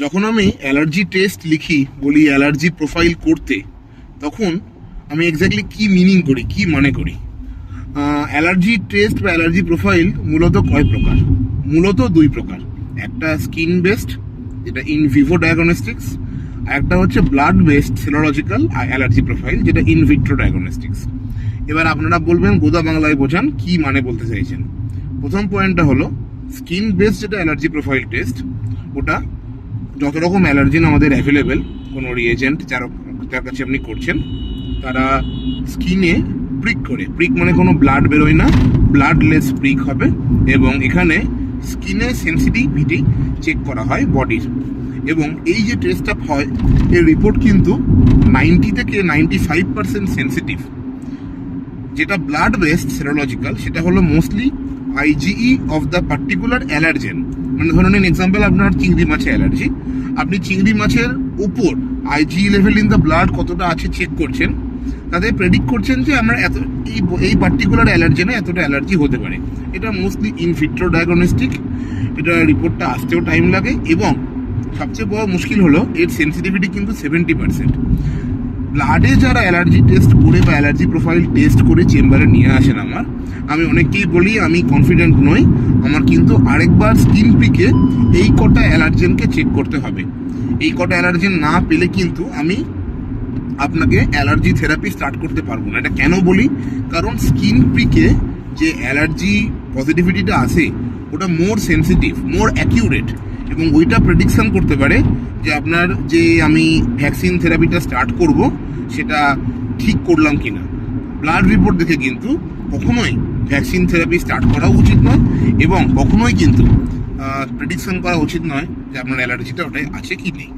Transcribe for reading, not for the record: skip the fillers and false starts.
যখন আমি allergy test লিখি, বলি অ্যালার্জি প্রোফাইল করতে, তখন আমি এক্স্যাক্টলি কি মিনিং করি, কি মানে করি। অ্যালার্জি টেস্ট বা অ্যালার্জি প্রোফাইল মূলত কয় প্রকার? মূলত দুই প্রকার। একটা স্কিন বেসড, যেটা ইন ভিভো ডায়াগনস্টিক্স, আর একটা হচ্ছে blood based serological allergy profile, যেটা ইন ভিট্রো ডায়াগনস্টিক্স। এবার আপনারা বলবেন গোদা বাংলায় বোঝান, কি মানে বলতে চাইছেন। প্রথম পয়েন্টটা হলো স্কিন বেসড যেটা অ্যালার্জি প্রোফাইল টেস্ট, ওটা যত রকম অ্যালার্জেন আমাদের অ্যাভেলেবেল, কোনো রিয়েজেন্ট যার কাছে আপনি করছেন, তারা স্কিনে প্রিক করে, প্রিক মানে কোনো ব্লাড বেরোয় না, ব্লাডলেস প্রিক হবে, এবং এখানে স্কিনে সেন্সিটিভিটি চেক করা হয় বডির। এবং এই যে টেস্টটা হয়, এর রিপোর্ট কিন্তু 90 থেকে 95% সেন্সিটিভ। যেটা ব্লাড বেসড সেরোলজিক্যাল, সেটা হলো mostly IgE of the particular allergen. মানে ধরে নিন এক্সাম্পল, আপনার চিংড়ি মাছে অ্যালার্জি, আপনি চিংড়ি মাছের উপর IgE level in the blood কতটা আছে চেক করছেন, তাতে প্রেডিক্ট করছেন যে আমরা এত এই পার্টিকুলার অ্যালার্জেনে এতটা অ্যালার্জি হতে পারে। এটা মোস্টলি ইন ভিট্রো ডায়াগনস্টিক, এটা রিপোর্টটা আসতেও টাইম লাগে, এবং সবচেয়ে বড় মুশকিল হলো এর সেন্সিটিভিটি কিন্তু 70%। ব্লাডে যারা অ্যালার্জি টেস্ট করে বা অ্যালার্জি প্রোফাইল টেস্ট করে চেম্বারে নিয়ে আসেন আমি অনেককেই বলি আমি কনফিডেন্ট নই, আমার কিন্তু আরেকবার স্কিন পিকে এই কটা অ্যালার্জেনকে চেক করতে হবে। এই কটা অ্যালার্জেন না পেলে কিন্তু আমি আপনাকে অ্যালার্জি থেরাপি স্টার্ট করতে পারবো না। এটা কেন বলি? কারণ স্কিন পিকে যে অ্যালার্জি পজিটিভিটিটা আসে, ওটা মোর সেন্সিটিভ, মোর অ্যাকিউরেট, এবং ওইটা প্রেডিকশন করতে পারে যে আপনার যে আমি ভ্যাকসিন থেরাপিটা স্টার্ট করব সেটা ঠিক করলাম কিনা। ব্লাড রিপোর্ট দেখে কিন্তু কখনোই ভ্যাকসিন থেরাপি স্টার্ট করা উচিত নয়, এবং কখনোই কিন্তু প্রেডিকশন করা উচিত নয় যে আপনার অ্যালার্জিটা ওটাই আছে কি নেই।